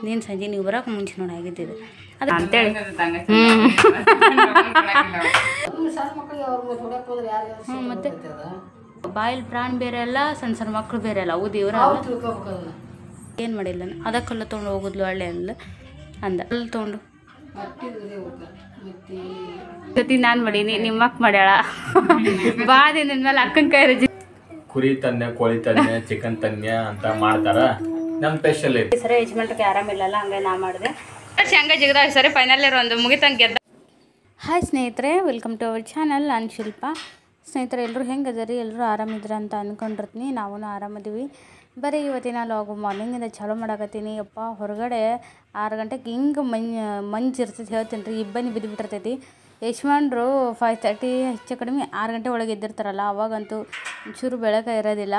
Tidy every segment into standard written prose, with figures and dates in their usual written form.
ನೀನು ಸಂಜೆ ನೀವು ಬರೋಕೆ ಮುಂಚೆ ನೋಡಿ ಆಗಿದ್ದಿದ್ದು ಅದು ಅಂತೇಳಿ ಮತ್ತು ಬಾಯಲ್ಲಿ ಪ್ರಾಣ ಬೇರೆ ಅಲ್ಲ, ಸಣ್ಣ ಸಣ್ಣ ಮಕ್ಕಳು ಬೇರೆ ಅಲ್ಲ, ಅವು ದೇವ್ರ ಏನು ಮಾಡಿಲ್ಲ ನಾನು ಅದಕ್ಕೆಲ್ಲ ತೊಗೊಂಡು ಹೋಗುದ್ಲು ಹಳ್ಳಿ ಅಂದ್ಲ ಅಂದ ಅಲ್ಲಿ ತೊಗೊಂಡು ಜೊತೆ ನಾನು ಮಾಡೀನಿ, ನಿಮ್ಮ ಅಕ್ಕ ಮಾಡ್ಯಾಳ. ಬಾದಿನ ಮೇಲೆ ಅಕ್ಕನ ಕೈ ರಜಿ ಕುರಿ ತನ್ನೆ, ಕೋಳಿ ತನ್ನೆ, ಚಿಕನ್ ತನ್ನೆ ಅಂತ ಮಾಡ್ತಾರ. ನಮ್ಮ ಸ್ಪೆಷಲ್ ಐತಿ ಸರಿ. ಯಜಮಾನ್ರಿಗೆ ಆರಾಮಿಲ್ಲಲ್ಲ, ಹಂಗೆ ನಾ ಮಾಡಿದೆ. ಹಂಗೆ ಜಿಗದಾಗ ಸರಿ ಫೈನಲ್ ಒಂದು ಮುಗಿತಂಗೆ ಗೆದ್ದ. ಹಾಯ್ ಸ್ನೇಹಿತರೆ, ವೆಲ್ಕಮ್ ಟು ಅವರ್ ಚಾನಲ್. ನಾನು ಶಿಲ್ಪ. ಸ್ನೇಹಿತರೆ, ಎಲ್ಲರೂ ಹೆಂಗೆ ಅದರಿ, ಎಲ್ಲರೂ ಆರಾಮಿದ್ರ ಅಂತ ಅಂದ್ಕೊಂಡಿರ್ತೀನಿ. ನಾವು ಆರಾಮದೀವಿ. ಬರೀ ಇವತ್ತಿನ ಲಾಗು ಮಾರ್ನಿಂಗಿಂದ ಚಾಲೂ ಮಾಡಾಕತ್ತೀನಿ. ಅಪ್ಪ ಹೊರಗಡೆ 6 ಗಂಟೆಗೆ ಹಿಂಗೆ ಮಂಜು ಇರ್ತೈತಿ, ಹೇಳ್ತೀನಿ ರೀ. ಇಬ್ಬನಿ ಬಿದ್ದುಬಿಟ್ಟಿರ್ತೈತಿ. ಯಜಮಾನ್ರು 5:30 ಹೆಚ್ಚು ಕಡಿಮೆ 6 ಗಂಟೆ ಒಳಗೆ ಎದ್ದಿರ್ತಾರಲ್ಲ, ಅವಾಗಂತೂ ಒಂಚೂರು ಬೆಳಕ ಇರೋದಿಲ್ಲ.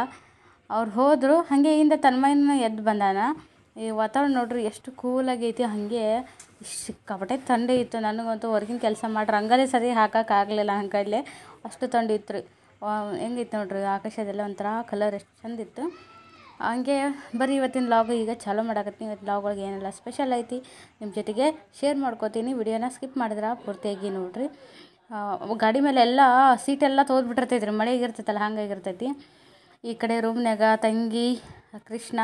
ಅವ್ರು ಹೋದರು, ಹಾಗೆ ಇಂದ ತನ್ಮಯನ ಎದ್ದು ಬಂದಾನ. ಈ ವಾತಾವರಣ ನೋಡ್ರಿ ಎಷ್ಟು ಕೂಲಾಗೈತಿ. ಹಾಗೆ ಸಿಕ್ಕಾಪಟ್ಟೆ ಥಂಡಿ ಇತ್ತು. ನನಗಂತೂ ಹೊರಗಿನ ಕೆಲಸ ಮಾಡಿ ರಂಗೋಲಿ ಸರಿ ಹಾಕೋಕ್ಕಾಗಲಿಲ್ಲ. ಹಂಗಲ್ಲೇ ಅಷ್ಟು ಥಂಡಿ ಇತ್ತು ರೀ. ಹೆಂಗಿತ್ತು ನೋಡ್ರಿ, ಆಕಾಶದೆಲ್ಲ ಒಂಥರ ಕಲರ್ ಎಷ್ಟು ಚಂದಿತ್ತು. ಹಂಗೆ ಬರೀ ಇವತ್ತಿನ ಲಾಗು ಈಗ ಚಾಲೂ ಮಾಡಾಕತ್ತೀನಿ. ಇವತ್ತು ಲಾಗ್ ಒಳಗೆ ಏನೆಲ್ಲ ಸ್ಪೆಷಲ್ ಐತಿ ನಿಮ್ಮ ಜೊತೆಗೆ ಶೇರ್ ಮಾಡ್ಕೋತೀನಿ. ವಿಡಿಯೋನ ಸ್ಕಿಪ್ ಮಾಡಿದ್ರೆ ಪೂರ್ತಿಯಾಗಿ ನೋಡಿರಿ. ಗಾಡಿ ಮೇಲೆ ಎಲ್ಲ ಸೀಟೆಲ್ಲ ತೊಗೊಂಡ್ಬಿಟ್ಟಿರ್ತೈತಿ ರೀ, ಮಳೆಗಿರ್ತೈತಲ್ಲ ಹಂಗಾಗಿರ್ತೈತಿ. ಈ ಕಡೆ ರೂಮ್ನಾಗ ತಂಗಿ, ಕೃಷ್ಣ,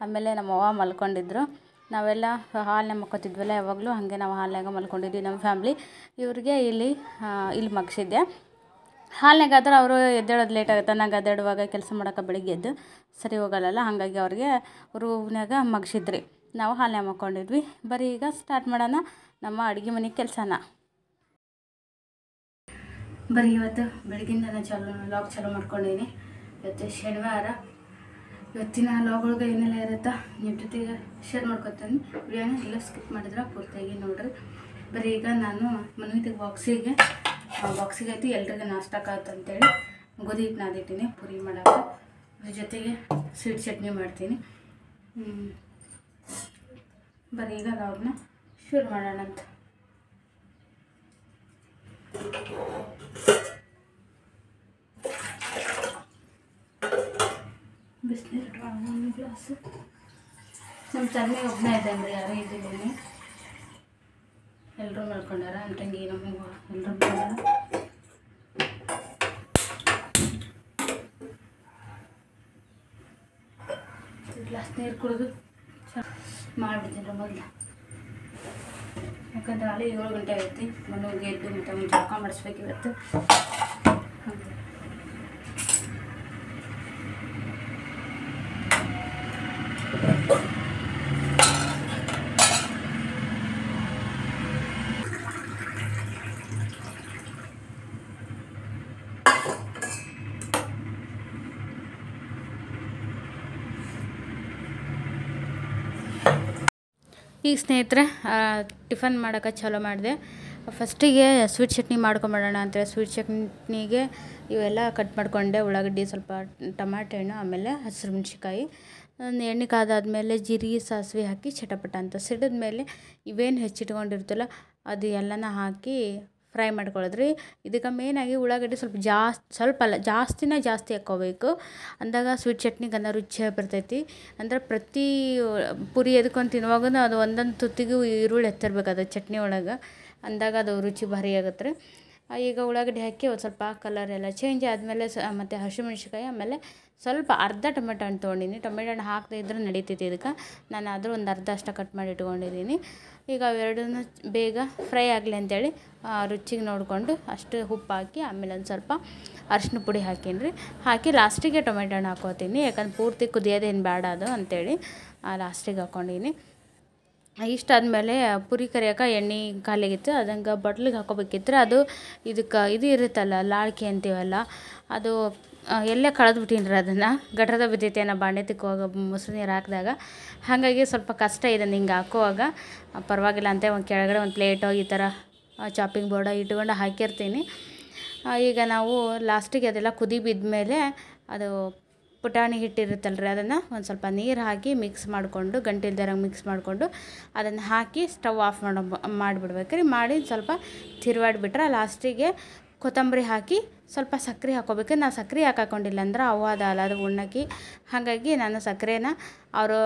ಆಮೇಲೆ ನಮ್ಮವ್ವ ಮಲ್ಕೊಂಡಿದ್ರು. ನಾವೆಲ್ಲ ಹಾಲ್ನಾಗ ಮಲ್ಕೋತಿದ್ವಲ್ಲ ಯಾವಾಗಲೂ, ಹಾಗೆ ನಾವು ಹಾಲ್ನಾಗ ಮಲ್ಕೊಂಡಿದ್ವಿ ನಮ್ಮ ಫ್ಯಾಮ್ಲಿ. ಇವ್ರಿಗೆ ಇಲ್ಲಿ ಮಗ್ಸಿದ್ದೆ. ಹಾಲ್ನಾಗಾದ್ರೆ ಅವರು ಎದ್ದೇಳೋದು ಲೇಟ್ ಆಗುತ್ತೆ. ನಂಗೆ ಅದೇಳುವಾಗ ಕೆಲಸ ಮಾಡೋಕೆ ಬೆಳಿಗ್ಗೆ ಎದ್ದು ಸರಿ ಹೋಗಲ್ಲ, ಹಾಗಾಗಿ ಅವ್ರಿಗೆ ರೂಮ್ನಾಗ ಮಗ್ಸಿದ್ರಿ. ನಾವು ಹಾಲ್ನಾಗ ಮಲ್ಕೊಂಡಿದ್ವಿ. ಬರೀ ಈಗ ಸ್ಟಾರ್ಟ್ ಮಾಡೋಣ ನಮ್ಮ ಅಡುಗೆ ಮನೆ ಕೆಲಸನ. ಬರೀ ಇವತ್ತು ಬೆಳಗಿಂದ ನಾನು ಲಾಗ್ ಚಾಲೂ ಮಾಡ್ಕೊಂಡಿದ್ದೀನಿ. ಇವತ್ತು ಶನಿವಾರ. ಇವತ್ತಿನ ಲಾಗ್ಗಳಿಗೆ ಏನೆಲ್ಲ ಇರುತ್ತಾ ನಿಮ್ಮ ಜೊತೆಗೆ ಶೇರ್ ಮಾಡ್ಕೊತೀನಿ. ವಿಡಿಯೋನ ಎಲ್ಲ ಸ್ಕಿಪ್ ಮಾಡಿದ್ರೆ ಪೂರ್ತಿಯಾಗಿ ನೋಡಿರಿ. ಬರೀ ಈಗ ನಾನು ಮನೆಗೆ ಬಾಕ್ಸಿಗೆ ಐತಿ ಎಲ್ರಿಗೂ ನಾಷ್ಟಕ್ಕಾಗತ್ತಂತೇಳಿ ಗೋಧಿ ಹಿಟ್ಟು ನಾದಿಟ್ಟಿನಿ ಪುರಿ ಮಾಡೋಕೆ. ಅದ್ರ ಜೊತೆಗೆ ಸ್ವೀಟ್ ಚಟ್ನಿ ಮಾಡ್ತೀನಿ. ಬರೀ ಈಗ ಲಾಗ್ನ ಶುರು ಮಾಡೋಣ ಅಂತ. ಬಿಸಿನೀರು ಇಟ್ಕೊಳ್ಳೋಣ ಒಂದು ಗ್ಲಾಸು. ನಮ್ಮ ತಂದೆ ಒಬ್ಬನೇ ಇದ್ದಂಗೆ ರೀ, ಯಾರೂ ಇದ್ದಿದ್ದೀನಿ. ಎಲ್ಲರೂ ಮಲ್ಕೊಂಡಾರ. ನಮ್ಮ ತಂಗಿ ನಮ್ಮ ಎಲ್ಲರೂ ಮಲ್ಕೊಂಡಾರ. ಗ್ಲಾಸ್ ನೀರು ಕುಡಿದು ಮಾಡಿಬಿಡ್ತೀನಿ ರೀ ಮೊದಲು. ಯಾಕಂದ್ರೆ ಅಲ್ಲಿ 7 ಗಂಟೆ ಆಗೈತಿ. ಮನೆಗೆ ಎದ್ದು ಮತ್ತು ಒಂದು ಜಳಕ ಮಾಡಿಸ್ಬೇಕು ಇವತ್ತು. ಈಗ ಸ್ನೇಹಿತರೆ ಟಿಫನ್ ಮಾಡೋಕೆ ಚಾಲೂ ಮಾಡಿದೆ. ಫಸ್ಟಿಗೆ ಸ್ವೀಟ್ ಚಟ್ನಿ ಮಾಡ್ಕೊಂಬಿಡೋಣ ಅಂತೇಳಿ ಸ್ವೀಟ್ ಚಟ್ನಿಗೆ ಇವೆಲ್ಲ ಕಟ್ ಮಾಡಿಕೊಂಡೆ. ಉಳ್ಳಾಗಡ್ಡಿ, ಸ್ವಲ್ಪ ಟಮಾಟೆ ಹಣ್ಣು, ಆಮೇಲೆ ಹಸಿರು ಮೆಣ್ಸಿಕಾಯಿ. ಎಣ್ಣೆ ಕಾದಾದ್ಮೇಲೆ ಜೀರಿಗೆ, ಸಾಸಿವೆ ಹಾಕಿ ಚಟಪಟ ಅಂತ ಸಿಡಿದ ಮೇಲೆ ಇವೇನು ಹೆಚ್ಚಿಟ್ಕೊಂಡಿರ್ತಲ್ಲ ಅದು ಎಲ್ಲನ ಹಾಕಿ ಫ್ರೈ ಮಾಡ್ಕೊಳ್ಳೋದ್ರಿ. ಇದಕ್ಕೆ ಮೇನಾಗಿ ಉಳ್ಳಾಗಡ್ಡಿ ಸ್ವಲ್ಪ ಜಾಸ್ತಿ ಹಾಕ್ಕೋಬೇಕು. ಅಂದಾಗ ಸ್ವೀಟ್ ಚಟ್ನಿಗೆ ಅನ್ನೋ ರುಚಿ ಬರ್ತೈತಿ. ಅಂದ್ರೆ ಪ್ರತಿ ಪುರಿ ಎದ್ಕೊಂಡು ತಿನ್ನುವಾಗ ಅದು ಒಂದೊಂದು ತುತ್ತಿಗೂ ಈರುಳ್ಳಿ ಎತ್ತಿರ್ಬೇಕು ಅದು ಚಟ್ನಿ ಒಳಗೆ. ಅಂದಾಗ ಅದು ರುಚಿ ಭಾರಿ ಆಗುತ್ತೆ ರೀ. ಈಗ ಉಳ್ಳಾಗಡ್ಡಿ ಹಾಕಿ ಒಂದು ಸ್ವಲ್ಪ ಕಲರ್ ಎಲ್ಲ ಚೇಂಜ್ ಆದಮೇಲೆ ಮತ್ತು ಹಸಿಮೆಣ್ಸಿಕಾಯಿ, ಆಮೇಲೆ ಸ್ವಲ್ಪ ಅರ್ಧ ಟೊಮೆಟೊ ಹಣ್ಣು ತೊಗೊಂಡಿನಿ. ಟೊಮೆಟೊ ಹಣ್ಣು ಹಾಕದೇ ಇದ್ರೆ ನಡೀತೈತಿ ಇದಕ್ಕೆ. ನಾನು ಆದರೂ ಒಂದು ಅರ್ಧ ಅಷ್ಟು ಕಟ್ ಮಾಡಿ ಇಟ್ಕೊಂಡಿದ್ದೀನಿ. ಈಗ ಅವೆರಡನ್ನ ಬೇಗ ಫ್ರೈ ಆಗಲಿ ಅಂಥೇಳಿ ರುಚಿಗೆ ನೋಡಿಕೊಂಡು ಅಷ್ಟು ಉಪ್ಪು ಹಾಕಿ, ಆಮೇಲೆ ಒಂದು ಸ್ವಲ್ಪ ಅರಿಶಿನ ಪುಡಿ ಹಾಕೀನಿ. ಹಾಕಿ ಲಾಸ್ಟಿಗೆ ಟೊಮೆಟೊ ಹಣ್ಣು ಹಾಕ್ಕೋತೀನಿ. ಯಾಕಂದ್ರೆ ಪೂರ್ತಿ ಕುದಿಯೋದೇನು ಬೇಡ ಅದು ಅಂಥೇಳಿ ಲಾಸ್ಟಿಗೆ ಹಾಕ್ಕೊಂಡಿನಿ. ಇಷ್ಟಾದಮೇಲೆ ಪುರಿ ಕರಿಯೋಕೆ ಎಣ್ಣೆ ಖಾಲಿಯಾಗಿತ್ತು. ಅದಂಗೆ ಬಟ್ಲಿಗೆ ಹಾಕೋಬೇಕಿತ್ತು. ಅದು ಇದು ಇರುತ್ತಲ್ಲ ಲಾಳ್ಕಿ ಅಂತೀವಲ್ಲ, ಅದು ಎಲ್ಲೇ ಕಳೆದ್ಬಿಟ್ಟೀನಿ ರೀ. ಅದನ್ನು ಗಟ್ರದ ಬಿದ್ದೈತೆ ನಾ ಬಾಂಡೆ ತಿಕ್ಕುವಾಗ ಮೊಸರು ನೀರು ಹಾಕಿದಾಗ. ಹಾಗಾಗಿ ಸ್ವಲ್ಪ ಕಷ್ಟ ಇದೆ ಹಿಂಗೆ ಹಾಕುವಾಗ. ಪರವಾಗಿಲ್ಲ ಅಂತ ಒಂದು ಕೆಳಗಡೆ ಒಂದು ಪ್ಲೇಟೋ ಈ ಥರ ಚಾಪಿಂಗ್ ಬೋರ್ಡ ಇಟ್ಕೊಂಡು ಹಾಕಿರ್ತೀನಿ. ಈಗ ನಾವು ಲಾಸ್ಟಿಗೆ ಅದೆಲ್ಲ ಕುದಿ ಬಿದ್ದ ಅದು ಪುಟಾಣಿ ಹಿಟ್ಟಿರುತ್ತಲ್ಲ ರೀ, ಅದನ್ನು ಒಂದು ಸ್ವಲ್ಪ ನೀರು ಹಾಕಿ ಮಿಕ್ಸ್ ಮಾಡಿಕೊಂಡು, ಗಂಟಿಲ್ದಾರಂಗೆ ಮಿಕ್ಸ್ ಮಾಡಿಕೊಂಡು ಅದನ್ನು ಹಾಕಿ ಸ್ಟವ್ ಆಫ್ ಮಾಡಿಬಿಡ್ಬೇಕು ರೀ. ಮಾಡಿ ಸ್ವಲ್ಪ ತಿರುವಾಡಿಬಿಟ್ರೆ ಲಾಸ್ಟಿಗೆ ಕೊತ್ತಂಬರಿ ಹಾಕಿ ಸ್ವಲ್ಪ ಸಕ್ಕರೆ ಹಾಕ್ಕೋಬೇಕು. ನಾನು ಸಕ್ಕರೆ ಹಾಕೊಂಡಿಲ್ಲ ಅಂದ್ರೆ ಅವು ಅದು ಉಣ್ಣಕ್ಕಿ. ಹಾಗಾಗಿ ನಾನು ಸಕ್ಕರೆನ ಅವರು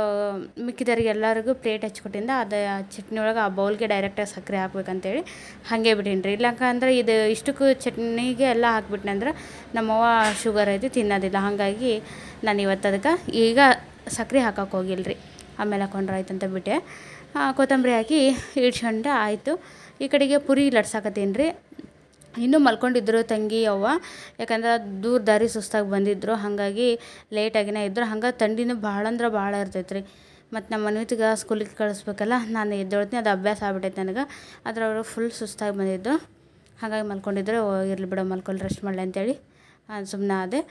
ಮಿಕ್ಕಿದವ್ರಿಗೆ ಎಲ್ಲರಿಗೂ ಪ್ಲೇಟ್ ಹಚ್ಕೊಟ್ಟಿಂದ ಅದು ಚಟ್ನಿ ಒಳಗೆ ಆ ಬೌಲ್ಗೆ ಡೈರೆಕ್ಟಾಗಿ ಸಕ್ಕರೆ ಹಾಕ್ಬೇಕಂತೇಳಿ ಹಾಗೆ ಬಿಟ್ಟೀನಿ ರೀ. ಇಲ್ಲಂಕಂದ್ರೆ ಇದು ಇಷ್ಟಕ್ಕೂ ಚಟ್ನಿಗೆ ಎಲ್ಲ ಹಾಕ್ಬಿಟ್ನೆ ಅಂದ್ರೆ ನಮ್ಮವ್ವ ಶುಗರ್ ಐತಿ ತಿನ್ನೋದಿಲ್ಲ. ಹಾಗಾಗಿ ನಾನು ಇವತ್ತು ಅದಕ್ಕೆ ಈಗ ಸಕ್ಕರೆ ಹಾಕೋಕೆ ಹೋಗಿಲ್ಲ ರೀ, ಆಮೇಲೆ ಹಾಕೊಂಡ್ರೆ ಆಯ್ತು ಅಂತ ಬಿಟ್ಟೆ. ಕೊತ್ತಂಬರಿ ಹಾಕಿ ಇಡ್ಸ್ಕೊಂಡು ಆಯಿತು. ಈ ಕಡೆಗೆ ಪುರಿ ಲಟ್ಸಾಕತ್ತೀನಿ ರೀ. ಇನ್ನೂ ಮಲ್ಕೊಂಡಿದ್ರು ತಂಗಿ ಅವ್ವ, ಯಾಕಂದ್ರೆ ದೂರ ದಾರಿ ಸುಸ್ತಾಗಿ ಬಂದಿದ್ದರು. ಹಾಗಾಗಿ ಲೇಟಾಗಿನೇ ಇದ್ದರು. ಹಂಗೆ ಥಂಡಿನೂ ಭಾಳ ಅಂದ್ರೆ ಭಾಳ ಇರ್ತೈತೆ ರೀ. ಮತ್ತು ನಮ್ಮ ಮನ್ವಿತಿಗೆ ಸ್ಕೂಲಿಗೆ ಕಳಿಸ್ಬೇಕಲ್ಲ, ನಾನು ಎದ್ದೇಳ್ತೀನಿ, ಅದು ಅಭ್ಯಾಸ ಆಗ್ಬಿಟ್ಟೈತೆ ನನಗೆ. ಆದ್ರೆ ಅವರು ಫುಲ್ ಸುಸ್ತಾಗಿ ಬಂದಿದ್ದು, ಹಾಗಾಗಿ ಮಲ್ಕೊಂಡಿದ್ರು. ಇರಲಿ ಬಿಡೋ ಮಲ್ಕೊಳ್ಳಿ, ರೆಸ್ಟ್ ಮಾಡಲಿ ಅಂತೇಳಿ ಸುಮ್ಮನೆ ಅದೇ.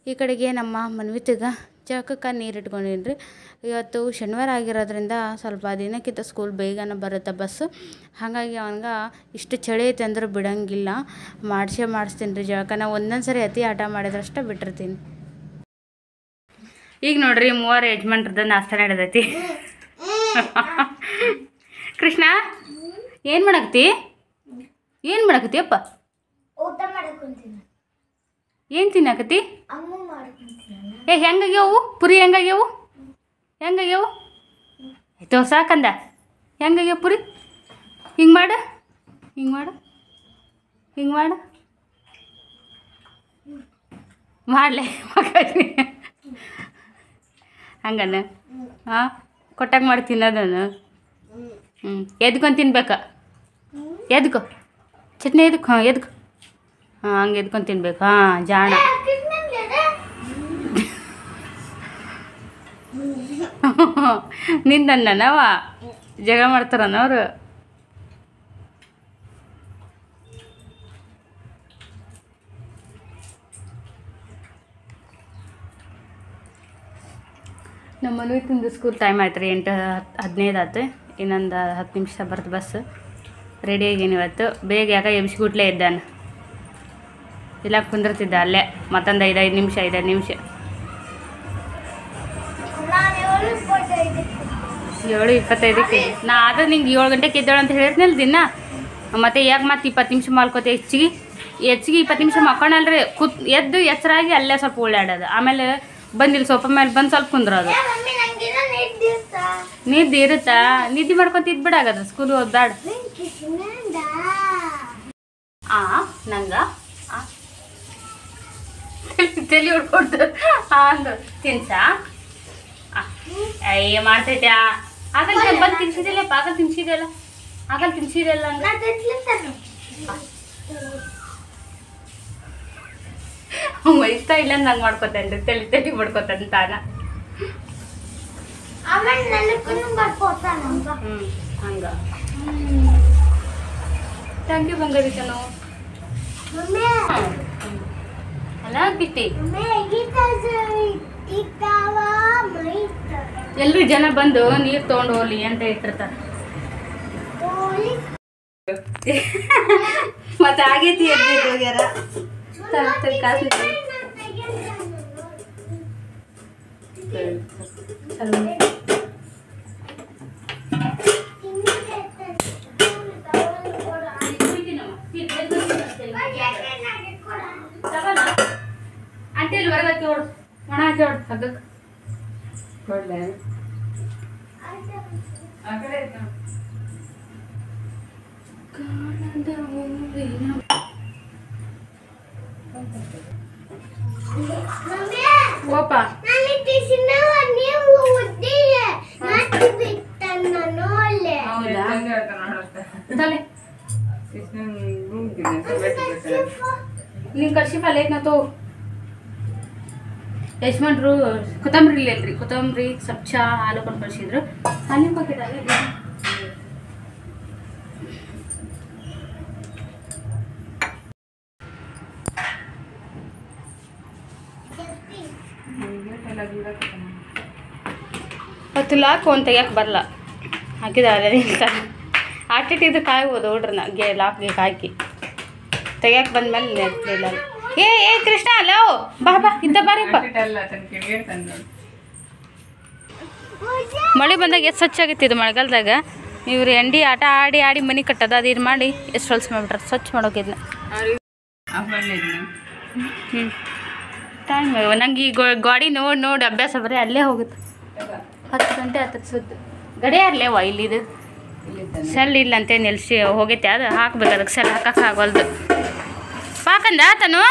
ಈ ಕಡೆಗೆ ನಮ್ಮ ಮನ್ವಿತಿಗೆ ಜಳಕಕ್ಕೆ ನೀರು ಇಟ್ಕೊಂಡೀನಿ ರೀ. ಇವತ್ತು ಶನಿವಾರ ಆಗಿರೋದ್ರಿಂದ ಸ್ವಲ್ಪ ದಿನಕ್ಕಿಂತ ಸ್ಕೂಲ್ ಬೇಗನೆ ಬರುತ್ತೆ ಬಸ್ಸು. ಹಾಗಾಗಿ ಅವನಿಗೆ ಇಷ್ಟು ಚಳಿ ಐತೆ ಅಂದ್ರೆ ಬಿಡೋಂಗಿಲ್ಲ, ಮಾಡಿಸ್ತೀನಿ ರೀ ಜಳಕನ. ಒಂದೊಂದು ಸರಿ ಅತಿ ಆಟ ಮಾಡಿದ್ರಷ್ಟೇ ಬಿಟ್ಟಿರ್ತೀನಿ. ಈಗ ನೋಡ್ರಿ 3 ಯಜಮಾನ್ರದ್ದು ನಾಷ್ಟ ನಡೆದೈತಿ. ಕೃಷ್ಣ ಏನು ಮಾಡಾಕತ್ತಿ ಅಪ್ಪ? ಊಟ ಮಾಡಕೊಂತೀನಿ. ಏನು ತಿನ್ನಾಕತ್ತಿ? ಅಮ್ಮ ಮಾಡ್ಕೊಂತೀನಿ. ಹೆಂಗಾಗ್ಯಾವು ಪುರಿ? ಹೆಂಗಾಗ್ಯಾವು ಆಯ್ತು ಸಾಕಂದ. ಹೆಂಗಾಗ್ಯಾವ ಪುರಿ? ಹಿಂಗೆ ಮಾಡು ಮಾಡಲೆ ಮಕ್ಕಳಿಗೆ ಹಂಗನ? ಹಾಂ, ಕೊಟ್ಟಾಗ ಮಾಡಿ ತಿನ್ನೋದನು. ಎದ್ಕೊಂಡು ತಿನ್ಬೇಕಾ? ಎದ್ಕೊ ಚಟ್ನಿ ಎದಕ್ಕೆ? ಎದ್ಕೊ. ಹಂಗೆ ಎದ್ಕೊಂಡು ತಿನ್ಬೇಕು. ಜಾಣ. ನಿಂದನ್ನವ ಜಗಳ ಮಾಡ್ತಾರನ ಅವರು. ನಮ್ಮ ಮನ್ವಿತಿಂದು ಸ್ಕೂಲ್ ಟೈಮ್ ಆಯ್ತು ರೀ. 8:15 ಆಯ್ತು. ಇನ್ನೊಂದು 10 ನಿಮಿಷ ಬರ್ತು ಬಸ್. ರೆಡಿ ಆಗೀನಿ ಇವತ್ತು. ಬೇಗ ಯಾಕೆ ಎಬ್ಸ್ಗುಟ್ಲೇ ಇದ್ದಾನೆ, ಇಲ್ಲ ಕುಂದಿರ್ತಿದ್ದ ಅಲ್ಲೇ ಮತ್ತೊಂದು 5 ನಿಮಿಷ. 7 ನಿಮಿಷ 7:25ಕ್ಕೆ. ನಾ ಆದ್ರೆ ನಿಂಗೆ 7 ಗಂಟೆಗೆ ಎದ್ದೇಳು ಅಂತ ಹೇಳಿದ್ನಲ್ಲ ದಿನ. ಮತ್ತು ಯಾಕೆ ಮತ್ತೆ 20 ನಿಮಿಷ ಮಾಡ್ಕೋತೆ ಹೆಚ್ಚಿಗೆ 20 ನಿಮಿಷ ಮಕ್ಕೊಂಡಲ್ರಿ. ಎದ್ದು ಎಚ್ಚರಾಗಿ ಅಲ್ಲೇ ಸ್ವಲ್ಪ ಓಡಾಡೋದು. ಆಮೇಲೆ ಬಂದಿಲ್ಲ ಸೋಫಾ ಮೇಲೆ ಬಂದು ಸ್ವಲ್ಪ ಕುಂದ್ರೋದು. ನಿದ್ದೆ ಇರುತ್ತಾ? ನಿದ್ದೆ ಮಾಡ್ಕೊತ ಇದ್ಬಿಡಾಗದ ಸ್ಕೂಲ್ ಓದ್ಬೇಡ. ನಂಗೆ ತಲೆ ಹೊಡ್ಕೊಡ್ತು ಅಂದು ತಿನ್ಸಾ? ಅಯ್ಯ ಮಾಡ್ತೈತೆ. ಆಗಲ್ ಬಂದು ತಿನ್ಸಿದೆಲ್ಲಪ್ಪ. ಆಗಲ್ ತಿನ್ಸಿದೆಲ್ಲ ಇಷ್ಟ ಇಲ್ಲ ನಂಗೆ ಮಾಡ್ಕೊತೇನ್ರಿ. ತಲೆ ಮಾಡ್ಕೊತಾನೆ ತಾನ. ಹಂಗ ಥ್ಯಾಂಕ್ ಯು ಬಂಗಾರಿ ಚನು. ಅಲ್ಲ ಗಿಟ್ಟಿ ಎಲ್ರು ಜನ ಬಂದು ನೀರು ತೊಗೊಂಡು ಹೋಗ್ಲಿ ಅಂತ ಇಟ್ಟಿರ್ತಾರ. ಮತ್ತೆ ಆಗೈತಿ ಹೋಗ್ಯಾರ. ಅಂಟೇಲಿ ಹೊರಗಕ್ಕೆ ಹೊಡು, ಒಣ ಹಾಕಿ ಹೊಡು ಹಗ್ಗಕ್ಕೆ ಹೊಡ್ಲೆ. ಓಪ ನೀನು ಕಳ್ಸಿ ಪಲ್ಯಕ್ಕೆ ತೋ. ಯಜಮಾನ್ರು ಕೊತ್ತಂಬರಿ ಇಲ್ಲಲ್ರಿ, ಕೊತ್ತಂಬರಿ ಸ್ವಲ್ಪ ಚಾ ಹಾಲು ಕೊಂಡು ಕಳಿಸಿದ್ರು. ಹಾಲಿನ ಪಾಕೆಟ್ ಆಗಿ ಹೊತ್ತು ಲಾಕ್ ಒಂದು ತೆಗಿಯಕ್ಕೆ ಬರಲ್ಲ. ಹಾಕಿದಾರೆ ನಿಲ್ತಾರೆ. ಆಟಿಟ್ಟಿದ್ದು ಕಾಯ್ಬೋದು ಹುಡ್ರನ್ನ ಲಾಕ್ಗೆ ಹಾಕಿ ತೆಗಿಯಕ್ಕೆ ಬಂದ್ಮೇಲೆ ನೆಟ್ಟಿಲ್ಲ. ಏ ಕೃಷ್ಣ ಅಲ್ಲ ಬಾ ಇದ್ದ ಬಾರಿಪ್ಪ. ಮಳೆ ಬಂದಾಗ ಎಷ್ಟು ಸ್ವಚ್ಛ ಆಗೈತಿ ಇದು ಮಳೆಗಾಲದಾಗ. ಇವ್ರು ಎಂಡಿ ಆಟ ಆಡಿ ಮನೆ ಕಟ್ಟೋದು ಅದು ಇದು ಮಾಡಿ ಎಷ್ಟು ಹೊಲ್ಸ್ ಮಾಡಿಬಿಟ್ರೆ ಸ್ವಚ್ಛ ಮಾಡೋಕಿದ್ನ. ಟೈಮ್ ನಂಗೆ ಈ ಗಾಡಿ ನೋಡಿ ಅಭ್ಯಾಸ ಬರೀ ಅಲ್ಲೇ ಹೋಗುತ್ತೆ 10 ಗಂಟೆ ಹತ್ತದ ಸುದ್ದು ಗಡಿಯಾರ್ಲೇವ ಇಲ್ಲಿದು ಸೆಲ್ ಇಲ್ಲಂತೆ ನಿಲ್ಸಿ ಹೋಗೈತೆ ಅದು ಹಾಕ್ಬೇಕು ಅದಕ್ಕೆ ಸೆಲ್ ಹಾಕಕ್ಕಾಗಲ್ದು ಪಾಕಂದ ಆತನು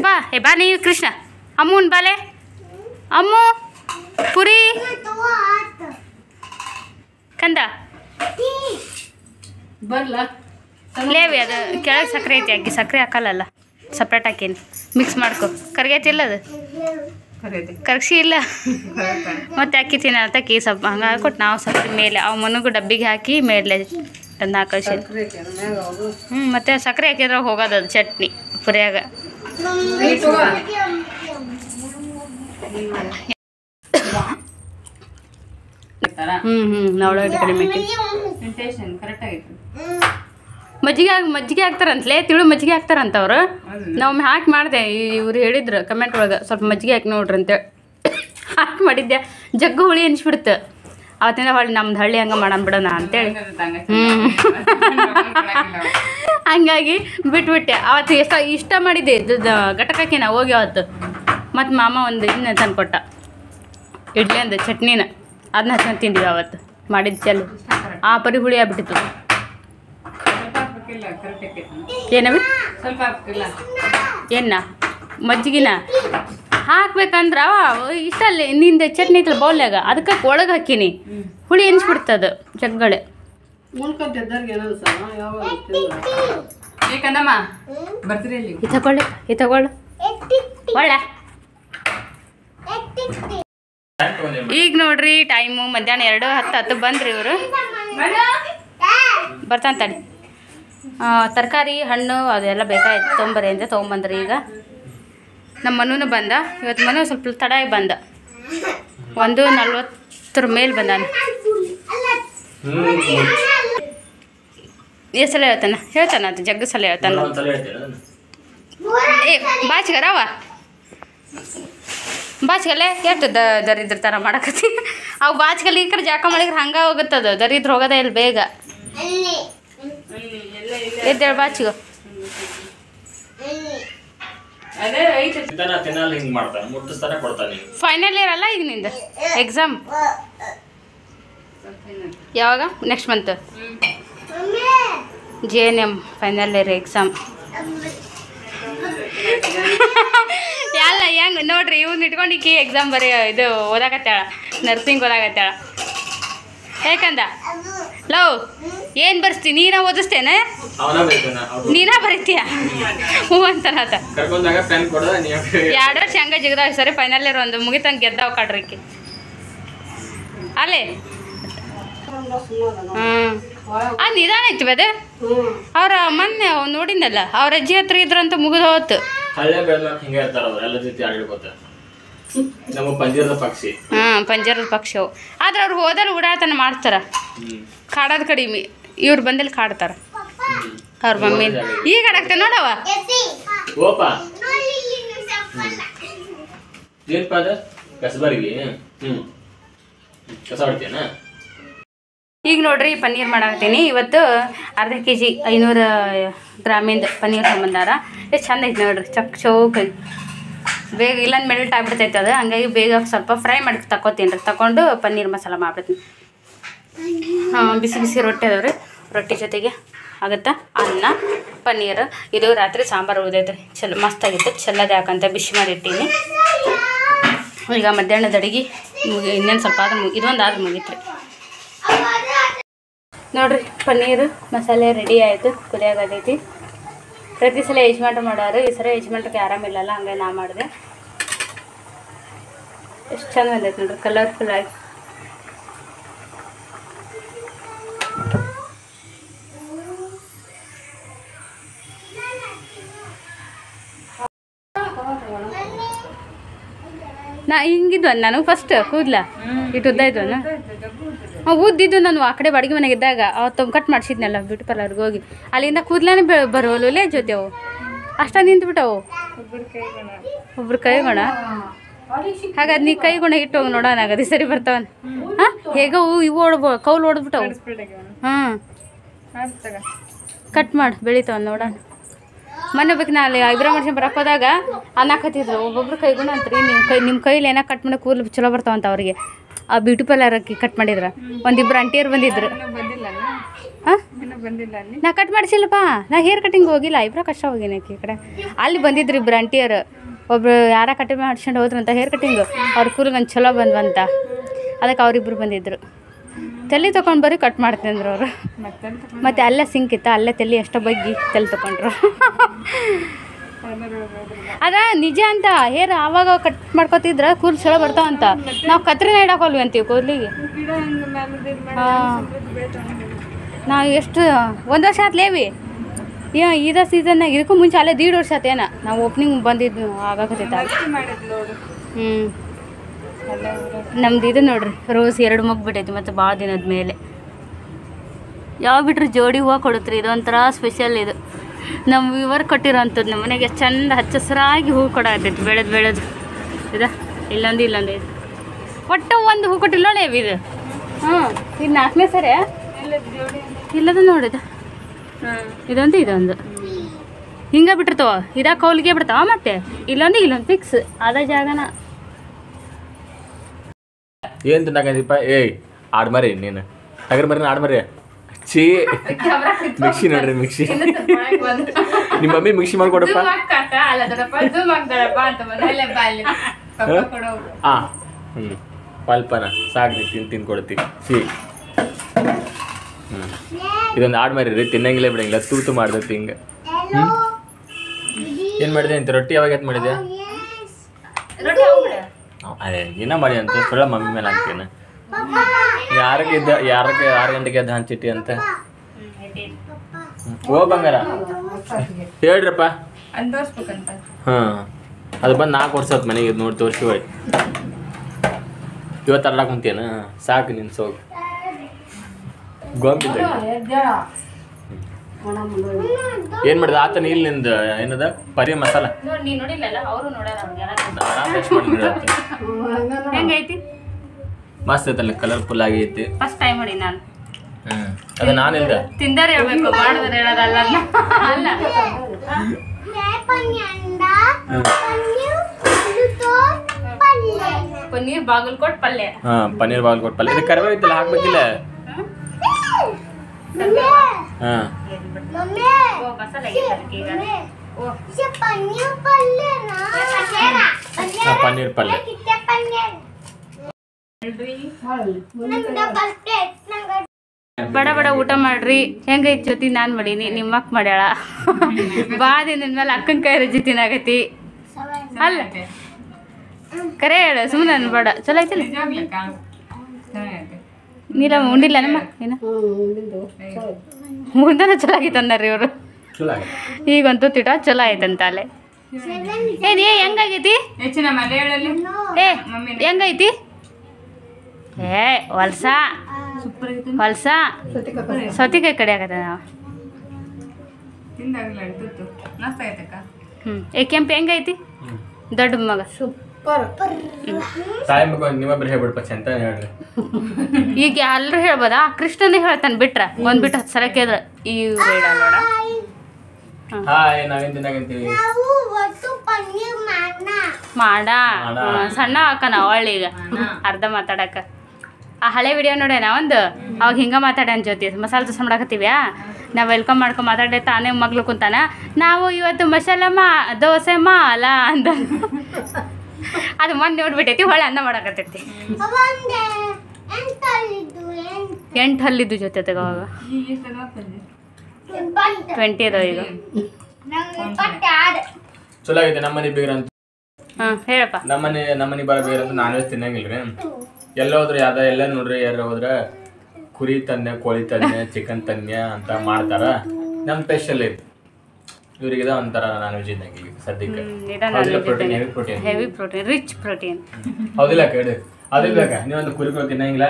ಬಾ ಬಾ ನೀವು ಕೃಷ್ಣ ಅಮ್ಮನ್ ಬಾಲೆ ಅಮ್ಮು ಪುರಿ ಕಂದ ಲೇವಿ ಅದು ಕೆಳಗೆ ಸಕ್ಕರೆ ಐತಿ ಹಾಕಿ ಸಕ್ಕರೆ ಹಾಕಲ್ಲಲ್ಲ ಸಪ್ರೇಟ್ ಹಾಕೀನಿ ಮಿಕ್ಸ್ ಮಾಡ್ಕೊ ಕರ್ಗೈತಿಲ್ಲ ಅದು ಕರ್ಗಿಸಿ ಇಲ್ಲ ಮತ್ತೆ ಹಾಕಿತೀನಿ ಅಂತಕಿ ಸ್ವಲ್ಪ ಹಂಗಾಗಿ ಕೊಟ್ಟು ನಾವು ಸಕ್ಕರೆ ಮೇಲೆ ಅವು ಮನಗೂ ಡಬ್ಬಿಗೆ ಹಾಕಿ ಮೇಲೆ ತಂದು ಹಾಕಿ ಮತ್ತೆ ಸಕ್ಕರೆ ಹಾಕಿದ್ರೆ ಹೋಗೋದು ಅದು ಚಟ್ನಿ ಪುರಿಯಾಗ ನಾವೊಳಗೆ ಕಡಿಮೆ ಮಜ್ಜಿಗೆ ಹಾಕ್ತಾರಂತಲೇ ತಿಳು ಮಜ್ಜಿಗೆ ಹಾಕ್ತಾರಂತವ್ರು ನಾವು ಹಾಕಿ ಮಾಡಿದೆ ಇವ್ರು ಹೇಳಿದ್ರು ಕಮೆಂಟ್ ಒಳಗೆ ಸ್ವಲ್ಪ ಮಜ್ಜಿಗೆ ಹಾಕಿ ನೋಡ್ರಿ ಅಂತೇಳಿ ಹಾಕಿ ಮಾಡಿದ್ದೆ ಜಗ್ಗು ಹುಳಿ ಅನ್ಸ್ಬಿಡ್ತು ಅವತ್ತಿಂದ ಹೊಳ್ಳಿ ನಮ್ದು ಹಳ್ಳಿ ಹಂಗೆ ಮಾಡೋಣ ಬಿಡೋಣ ಅಂತೇಳಿ ಹಂಗಾಗಿ ಬಿಟ್ಬಿಟ್ಟೆ ಅವತ್ತು ಇಷ್ಟ ಮಾಡಿದ್ದೆ ಘಟಕಕ್ಕೆ ನಾ ಹೋಗಿ ಅವತ್ತು ಮತ್ತು ಮಾಮ ಒಂದು ಇದನ್ನ ತಂದುಕೊಟ್ಟ ಇಡ್ಲಿ ಅಂದ ಚಟ್ನಿನ ಅದನ್ನ ಹಚ್ಕೊಂಡು ತಿಂದ್ವಿ ಅವತ್ತು ಮಾಡಿದ್ದು ಚೆಲ್ಲಿ ಆ ಪರಿ ಹುಳಿ ಆಗ್ಬಿಟ್ಟಿತ್ತು ಏನವಿ ಸ್ವಲ್ಪ ಏನ ಮಜ್ಜಿಗಿನ ಹಾಕ್ಬೇಕಂದ್ರ ಇಷ್ಟಲ್ಲಿ ನಿಂದ ಚಟ್ನಿ ಐತಲ್ಲ ಬೌಲ್ಯಾಗ ಅದಕ್ಕೆ ಒಳಗೆ ಹಾಕೀನಿ ಹುಳಿ ಎನ್ಸ್ಬಿಡ್ತದ ಜಗ್ಗಳೆ ಬೇಕಂದಮ್ಮ ಬರ್ತೀರಿ ಈ ತಗೊಳ್ಳು ಒಳ್ಳೆ ಈಗ ನೋಡ್ರಿ ಟೈಮು ಮಧ್ಯಾಹ್ನ 2:10 ಬಂದ್ರಿ ಇವರು ಬರ್ತಾನೆ ತಡಿ ತರಕಾರಿ ಹಣ್ಣು ಅದೆಲ್ಲ ಬೇಕಾಯ್ತು ತೊಗೊಂಬರಿ ಅಂತ ತೊಗೊಂಬಂದ್ರಿ ಈಗ ನಮ್ಮ ಮನೂ ಬಂದ ಇವತ್ತು ಮನು ಸ್ವಲ್ಪ ತಡಾಗಿ ಬಂದ 1:40 ಮೇಲೆ ಬಂದಾನೆ ಎಷ್ಟು ಸಲ ಹೇಳ್ತಾನ ಅದು ಜಗ್ಗ ಸಲ ಹೇಳ್ತಾನ ಏ ಬಾಚಿಗರವ ಬಾಚ್ಗಲ್ಲೇ ಎಷ್ಟು ದರಿದ್ರ ಥರ ಮಾಡಕತ್ತಿ ಅವು ಬಾಚ್ಗಲ್ಲಿ ಈ ಕಡೆ ಜಾಕ ಮಾಡಿದ್ರೆ ಹಂಗೆ ಹೋಗುತ್ತದು ದರಿದ್ರ ಹೋಗೋದೇ ಇಲ್ಲ ಬೇಗ ಎದ್ದೇಳು ಬಾಚಿಗೋ ಫೈನಲ್ ಇಯರ್ ಅಲ್ಲ ಈಗ ನಿಂದ ಎಕ್ಸಾಮ್ ಯಾವಾಗ next month JNM final year exam ಎಲ್ಲ ಹೆಂಗೆ ನೋಡ್ರಿ ಇವ್ನ ಇಟ್ಕೊಂಡು ಈಕಿ ಎಕ್ಸಾಮ್ ಇದು ಓದಾಕತ್ತಾಳ ನರ್ಸಿಂಗ್ ಓದಾಕತ್ತಾಳ ಯಾಕಂದ ಲವ್ ಏನು ಬರ್ಸ್ತಿ ನೀನ ಓದಿಸ್ತೇನೆ ನೀನ ಬರೀತೀಯ ಹ್ಞೂ ಅಂತಾನ 2 ವರ್ಷ ಹಂಗ ಜಿಗದಾವ ಸರಿ ಫೈನಲ್ ಇಯರ್ ಒಂದು ಮುಗಿತಂಗೆ ಗೆದ್ದಾವ ಕಡ್ರಿಕಿ ಅಲ್ಲೇ ನಿಧಾನ ಐತಿ ಅದು ಅವ್ರ ಮೊನ್ನೆ ನೋಡಿನಲ್ಲ ಅವ್ರ ಅಜ್ಜಿ ಹತ್ರ ಇದ್ರಂತ ಮುಗಿದು ಹೋತು ಪಂಜರದ ಪಕ್ಷಿ ಅವು ಆದ್ರೆ ಅವ್ರು ಹೋದಲ್ಲಿ ಓಡಾಟನ ಮಾಡ್ತಾರ ಕಾಡೋದು ಕಡಿಮೆ ಇವ್ರು ಬಂದಲ್ಲಿ ಕಾಡ್ತಾರ ಅವ್ರ ಮಮ್ಮಿ ಈಗ ಆಡಕ್ತ ನೋಡವ ಈಗ ನೋಡ್ರಿ ಪನ್ನೀರ್ ಮಾಡಾಕತ್ತೀನಿ ಇವತ್ತು ಅರ್ಧ kg 500 ಗ್ರಾಮಿಂದ ಪನ್ನೀರ್ ತೊಗೊಂಬಂದಾರ ಎಷ್ಟು ಚಂದ ಐತೆ ನೋಡ್ರಿ ಚೌಕ್ ಐತಿ ಬೇಗ ಇಲ್ಲಂದು ಮೆಲ್ಟ್ ಆಗ್ಬಿಡ್ತೈತೆ ಅದು ಹಂಗಾಗಿ ಬೇಗ ಸ್ವಲ್ಪ ಫ್ರೈ ಮಾಡಿ ತಗೋತೀನಿ ರೀ ತಗೊಂಡು ಪನ್ನೀರ್ ಮಸಾಲ ಮಾಡ್ಬಿಡ್ತೀನಿ ಬಿಸಿ ಬಿಸಿ ರೊಟ್ಟಿ ಅದಾವ್ರಿ ರೊಟ್ಟಿ ಜೊತೆಗೆ ಆಗುತ್ತಾ ಅನ್ನ ಪನ್ನೀರ್ ಇದು ರಾತ್ರಿ ಸಾಂಬಾರು ಉಳಿದೈತೆ ರೀ ಮಸ್ತಾಗಿತ್ತು ಚೆಲ್ಲದೆ ಯಾಕಂತ ಬಿಸಿ ಮಾಡಿಟ್ಟೀನಿ ಈಗ ಮಧ್ಯಾಹ್ನದ ಅಡುಗೆ ಇನ್ನೇನು ಸ್ವಲ್ಪ ಆದ್ರೆ ಇದೊಂದು ಆದ್ರೆ ಮುಗೀತು ರೀ ನೋಡ್ರಿ ಪನ್ನೀರು ಮಸಾಲೆ ರೆಡಿ ಆಯಿತು ಕುದಿಯಾಗತೈತಿ ಪ್ರತಿ ಸಲ ಯಜಮಾನ್ರು ಮಾಡೋರು ಈ ಸಲ ಯಜಮಾನ್ರಿಗೆ ಆರಾಮಿಲ್ಲಲ್ಲ ಹಂಗೆ ನಾ ಮಾಡಿದೆ ಎಷ್ಟು ಚಂದ ಬಂದೈತೆ ನೋಡ್ರಿ ಕಲರ್ಫುಲ್ ಆಗಿ ನಾ ಹಿಂಗಿದ್ವ ನಾನು ಫಸ್ಟ್ ಕೂದಲ ಇಟ್ಟು ಉದ್ದ ಇದ್ವನ ಉದ್ದಿದ್ದು ನಾನು ಆ ಕಡೆ ಬಾಡಿಗೆ ಮನೆಗೆ ಇದ್ದಾಗ ಅವತ್ತು ಕಟ್ ಮಾಡಿಸಿದ್ನಲ್ಲ ಬ್ಯೂಟಿ ಪಾರ್ಲರ್ಗೆ ಹೋಗಿ ಅಲ್ಲಿಂದ ಕೂದಲೇ ಬರೋಲ್ಲೇ ಜೊತೆ ಅವು ಅಷ್ಟ ನಿಂತ್ಬಿಟ್ಟವು ಒಬ್ರು ಕೈಗುಣ ಹಾಗಾದ್ರೆ ನೀ ಕೈಗುಣ ಇಟ್ಟು ಹೋಗಿ ನೋಡೋಣ ಆಗದೆ ಸರಿ ಬರ್ತಾವನ್ ಹಾಂ ಹೇಗೋ ಇವು ಕೌಲು ಓಡ್ಬಿಟ್ಟವು ಹಾಂ ಕಟ್ ಮಾಡಿ ಬೆಳಿತಾವ ನೋಡೋಣ ಮೊನ್ನೆ ಬೇಕು ನಾ ಅಲ್ಲಿ ಐಬ್ರೋ ಮಾಡ್ಸ್ಕೊಂಡು ಬರಕ್ಕೆ ಹೋದಾಗ ಅನ್ನಕತ್ತಿದ್ರು ಒಬ್ಬೊಬ್ರು ಕೈಗೂ ಅಂತ್ರಿ ನಿಮ್ಮ ಕೈಲಿ ಏನೋ ಕಟ್ ಮಾಡೋ ಕೂದಲು ಚಲೋ ಬರ್ತಾವಂತ ಅವರಿಗೆ ಆ ಬ್ಯೂಟಿ ಪಾರ್ಲರ್ಗೆ ಕಟ್ ಮಾಡಿದ್ರು ಒಂದಿಬ್ರು ಆಂಟಿಯರು ಬಂದಿದ್ರು ಹಾಂ ನಾ ಕಟ್ ಮಾಡಿಸಿಲ್ಲಪ್ಪ ನಾ ಹೇರ್ ಕಟಿಂಗ್ ಹೋಗಿಲ್ಲ ಐಬ್ರೋ ಕಷ್ಟ ಹೋಗಿನಿ ಈ ಕಡೆ ಅಲ್ಲಿ ಬಂದಿದ್ರು ಇಬ್ರು ಆಂಟಿಯರು ಒಬ್ರು ಯಾರ ಕಟಿಂಗ್ ಮಾಡ್ಸ್ಕೊಂಡು ಹೋದ್ರಂತ ಹೇರ್ ಕಟಿಂಗು ಅವ್ರ ಕೂಲ್ಗಂದು ಚಲೋ ಬಂದ್ವಂತ ಅದಕ್ಕೆ ಅವರಿಬ್ರು ಬಂದಿದ್ರು ತಲೆ ತೊಗೊಂಡು ಬರೀ ಕಟ್ ಮಾಡ್ತೀನಿ ಅಂದ್ರು ಅವರು ಮತ್ತು ಅಲ್ಲೇ ಸಿಂಕ್ ಇತ್ತು ಅಲ್ಲೇ ತಲೆ ಎಷ್ಟೋ ಬಗ್ಗಿ ತಲೆ ತೊಗೊಂಡ್ರು ಅದ ನಿಜ ಅಂತ ಹೇರ್ ಆವಾಗ ಕಟ್ ಮಾಡ್ಕೊತಿದ್ರ ಕೂದಲು ಚಲೋ ಬರ್ತಾವಂತ ನಾವು ಕತ್ರಿನ ಇಡಾಕೊಲ್ವಿ ಅಂತೀವಿ ಕೂದಲಿಗೆ ನಾವು ಎಷ್ಟು ಒಂದು ವರ್ಷ ಆತ್ಲೇವಿ ಇದ ಸೀಸನ್ನಾಗ ಇದಕ್ಕೂ ಮುಂಚೆ ಅಲ್ಲೇ 1.5 ವರ್ಷ ಆತೇನ ನಾವು ಓಪನಿಂಗ್ ಬಂದಿದ್ದು ಆಗಾಕತ್ತೈತ ನಮ್ದು ಇದು ನೋಡ್ರಿ ರೋಸ್ 2 ಮುಗ್ಬಿಟ್ಟೈತಿ ಮತ್ತು ಭಾಳ ದಿನದ ಮೇಲೆ ಯಾವ ಬಿಟ್ರೆ ಜೋಡಿ ಹೂವು ಕೊಡುತ್ರಿ ಇದೊಂಥರ ಸ್ಪೆಷಲ್ ಇದು ನಮ್ಮ ವಿವರ್ ಕೊಟ್ಟಿರೋಂಥದ್ದು ನಮ್ಮ ಮನೆಗೆ ಚಂದ ಹಚ್ಚಸರಾಗಿ ಹೂ ಕೊಡಾಕತ್ತೈತಿ ಬೆಳೆದು ಇಲ್ಲೊಂದು ಇದು ಒಟ್ಟು ಒಂದು ಹೂ ಕೊಟ್ಟಿಲ್ಲ ನೋಡಿ ಇದು ಇದು 4ನೇ ಸರಿ ಇಲ್ಲದ ನೋಡಿದ ಇದೊಂದು ಹಿಂಗೆ ಬಿಟ್ಟಿರ್ತಾವ ಇದಾಗ ಕೌಲಿಗೆ ಬಿಡ್ತಾವ ಮತ್ತೆ ಇಲ್ಲೊಂದು ಫಿಕ್ಸ್ ಅದ ಜಾಗನ ಏನು ತಿನ್ನಕಂದಿಪ್ಪ ಏಯ್ ಆಡ್ ಮರಿ ನೀನು ಟಗರ್ ಮರಿ ಆಡ್ ಮರಿ ಛೀ ಮಿಕ್ಸಿ ನೋಡ್ರಿ ಮಿಕ್ಸಿ ನಿಮ್ಮ ಮಮ್ಮಿ ಮಿಕ್ಸಿ ಮಾಡ್ಕೊಡಪ್ಪ ಹಾಂ ಪಲ್ಪನ ಸಾಕ್ರಿ ತಿನ್ಕೊಡ್ತೀವಿ ಛೀ ಇದೊಂದು ಆಡ್ ಮರಿ ರೀ ತಿನ್ನಂಗಿಲ್ಲ ಬಿಡಂಗಿಲ್ಲ ತೂತು ಮಾಡ್ದೈತಿ ಹಿಂಗೆ ಏನು ಮಾಡಿದೆ ಅಂತ ರೊಟ್ಟಿ ಯಾವಾಗ ಎತ್ತು ಮಾಡಿದೆ ಅದೇ ಏನ ಮಾಡಿ ಅಂತ ಸುಳ್ಳ ಮಮ್ಮಿ ಮೇಲೆ ಹಾಕ್ತೇನೆ ಯಾರಿಗೆ 6 ಗಂಟೆಗೆ ಎದ್ದು ಹಂಚಿಟ್ಟಿ ಅಂತ ಓ ಬಂಗಾರ ಹೇಳ್ರಪ್ಪ ಹಾಂ ಅದು ಬಂದು 4 ವರ್ಷ ಆಯ್ತು ಮನೆಗೆ ನೋಡಿ ತೋರಿಸಿ ಹೋಯ್ ಇವತ್ತು ಅರ್ಲಾಕ್ ಕುಂತೇನ ಸಾಕು ನಿನ್ನ ಸೋಗು ಗೋಂಬಿದ್ದೆ ಏನು ಮಾಡಿದೆ ಆತನ ಇಲ್ಲಿ ನಿಂದು ಏನದ ಪರಿ ಮಸಾಲ ಹೆಂಗೈತಿ ಮಸ್ತ್ ಐತಲ್ಲ ಕಲರ್ಫುಲ್ ಆಗೈತಿ ಫಸ್ಟ್ ಟೈಮ್ ಮಾಡಿ ನಾನು ಅದು ನಾನಿಲ್ದ ತಿಂದಾರ ಹೇಳ್ಬೇಕು ಮಾಡಿದ್ರೆ ಹೇಳೋದಲ್ಲ ಅಲ್ಲ ಪನ್ನೀರ್ ಬಾಗಲ್ಕೋಟ್ ಪಲ್ಯ ಪನ್ನೀರ್ ಬಾಗಲ್ಕೋಟ್ ಪಲ್ಯ ಇದು ಕರಿಬೇವು ಐತಲ್ಲ ಹಾಕ್ಬೇಕಿಲ್ಲ ಹಾಂ ಪನ್ನೀರ್ ಪಲ್ಯ ಬಡ ಊಟ ಮಾಡ್ರಿ ಹೆಂಗೈತಿ ಜೊತೆ ನಾನು ಮಾಡೀನಿ ನಿಮ್ಮ ಅಕ್ಕ ಮಾಡ್ಯಾಳ ಬಾ ದಿನದ ಮೇಲೆ ಅಕ್ಕನ ಕೈ ರಜೆ ತಿನ್ನಾಗತಿ ಅಲ್ಲ ಕರೆ ಹೇಳು ಸುಮ್ಮನೆ ಅನ್ಬೇಡ ಚಲೋ ಐತಿಲ್ಲ ನೀಲ ಉಂಡಿಲ್ಲ ನಮ್ಮ ಏನ ಮುಂದನ ಚಲೋ ಆಗಿತ್ತು ಅಂದಾರ್ರಿ ಇವರು ಈಗಂತೂ ತಿಟ ಚಲೋ ಆಯ್ತಂತ ಅಲ್ಲೇ ಏ ಹೆಂಗಾಗೈತಿ ಏ ಹೆಂಗೈತಿ ಏ ಹೊಲ್ಸ ಸೌತಿಕಾಯಿ ಕಡೆ ಆಗತ್ತ ನಾವು ಏ ಕೆಂಪು ಹೆಂಗೈತಿ ದೊಡ್ಡ ಮಗ ಈಗ ಎಲ್ಲರೂ ಹೇಳ್ಬೋದಾ ಕೃಷ್ಣನೇ ಹೇಳ್ತಾನೆ ಬಿಟ್ರ ಒಂದ್ ಬಿಟ್ಟು 10 ಸಲ ಕೇಳಿದ್ರ ಇವ್ರು ಹೇಳೋಣ ಮಾಡ ಸಣ್ಣ ಹಾಕನ ಒಳ್ಳೀಗ ಅರ್ಧ ಮಾತಾಡಕ ಆ ಹಳೆ ವಿಡಿಯೋ ನೋಡೇನ ಒಂದು ಅವಾಗ ಹಿಂಗ ಮಾತಾಡ್ಯಾನ ಜೊತೆ ಮಸಾಲೆ ದೋಸೆ ಮಾಡಕತ್ತೀವ್ಯಾ ನಾವು ವೆಲ್ಕಮ್ ಮಾಡ್ಕೊಂಡು ಮಾತಾಡೇ ತಾನೇ ಮಗ್ಳು ಕುಂತಾನ ನಾವು ಇವತ್ತು ಮಸಾಲೆ ದೋಸೆ ಮಾಲ ಅಂತ ಅದು ಮಂದಿ ನೋಡ್ಬಿಟ್ಟೈತಿ ಹೊಳೆ ಅನ್ನ ಮಾಡಕತ್ತೈತಿ 8 ಹಲ್ಲಿದ್ದು ಜೊತೆ ತಗೋವಾಗ 20 ಅದಾವ ಈಗ ಚಲೋ ಆಗೈತೆ ನಮ್ಮನೆ ಬೇರೆ ಅಂತ ಹೇಳಪ್ಪ ನಮ್ಮನೆ ಬರ ಬೇರೆ ಅಂತ ನಾನ್ ವೆಜ್ ತಿನ್ನಂಗಿಲ್ರಿ ಎಲ್ಲ ಹೋದ್ರೆ ಎಲ್ಲ ನೋಡ್ರಿ ಯಾರು ಹೋದ್ರೆ ಕುರಿ ತನ್ನೆ ಕೋಳಿ ತನ್ನೆ ಚಿಕನ್ ತನ್ನೆ ಅಂತ ಮಾಡ್ತಾರ ನಮ್ ಸ್ಪೆಷಲ್ ಐತಿ ಇವರಿಗೆ ಒಂಥರ ನಾನ್ ವೆಜ್ ಇದ್ದಂಗೆ ಈಗ ಸದ್ಯಕ್ಕೆ ಹೆವಿ ಪ್ರೋಟೀನ್ ರಿಚ್ ಪ್ರೋಟೀನ್ ಹೌದಿಲ್ಲ ಕೇಳಿ ಅದಿಲ್ಲ ನೀವೊಂದು ಕುರಿ ತಿನ್ನಂಗಿಲ್ಲ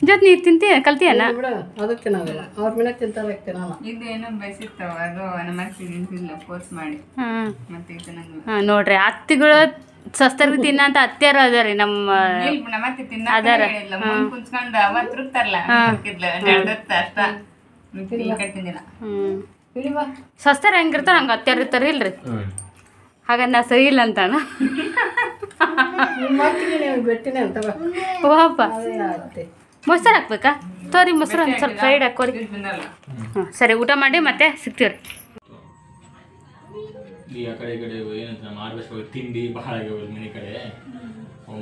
ಜೊತೆ ನೀರು ತಿಂತೀಯ ಕಲ್ತೀಯಲ್ಲ ಅದು ತಿನ್ನೋದಿಲ್ಲ ಅವ್ರ ಮನೆ ತಿಂತಾರೆ ತಿನ್ನಲ್ಲ ಇದೇನೋ ಬಯಸಿರ್ತಾವ ಅದು ನಮ್ಮ ತಿಂತಿಲ್ಲ ಫೋರ್ಸ್ ಮಾಡಿ ಮತ್ತೆ ಹಾಂ ನೋಡ್ರಿ ಅತ್ತಿಗಳು ಸಸ್ತರ್ಗಿ ತಿನ್ನಂತ ಅತ್ಯಾರು ಅದಾರಿ ನಮ್ಮ ಮತ್ತೆ ತಿನ್ನ ಕುಂಚ್ಕೊಂಡು ಅವತ್ತು ರುಕ್ತಾರಲ್ಲ ಅಷ್ಟ ಈ ಕಡೆ ತಿಂದಿಲ್ಲ. ಇಳಿವಾ ಸಸ್ತಾರ ಹೆಂಗಿರ್ತಾರ ಹಂಗೆ ಅತ್ಯಾರ ಇರ್ತಾರೆ ಇಲ್ರಿ ಹಾಗಂದ ನಾ ಸರಿ ಇಲ್ಲ ಅಂತಾನ ನಿಮ್ಮ ಮಕ್ಳಿಗೆ ನೀವು ಗಟ್ಟಿನೇ ಅಂತವ ಓಹಪ್ಪ ಅದೇ ಆಗುತ್ತೆ. ಮೊಸರು ಹಾಕ್ಬೇಕಾ ತೋರಿ ಮೊಸರು ಒಂದು ಸ್ವಲ್ಪ ಸೈಡ್ ಹಾಕೋರಿ. ಹಾಂ ಸರಿ, ಊಟ ಮಾಡಿ ಮತ್ತೆ ಸಿಗ್ತೀವ್ರಿ. ಈ ಆ ಕಡೆ ಈ ಕಡೆ ಏನಂತ ನಮ್ಮ ಆರ್ಬೇಸ್ಗೆ ತಿಂಡಿ ಭಾಳ ಆಗ್ಯಾವ ಮನೆ ಕಡೆ.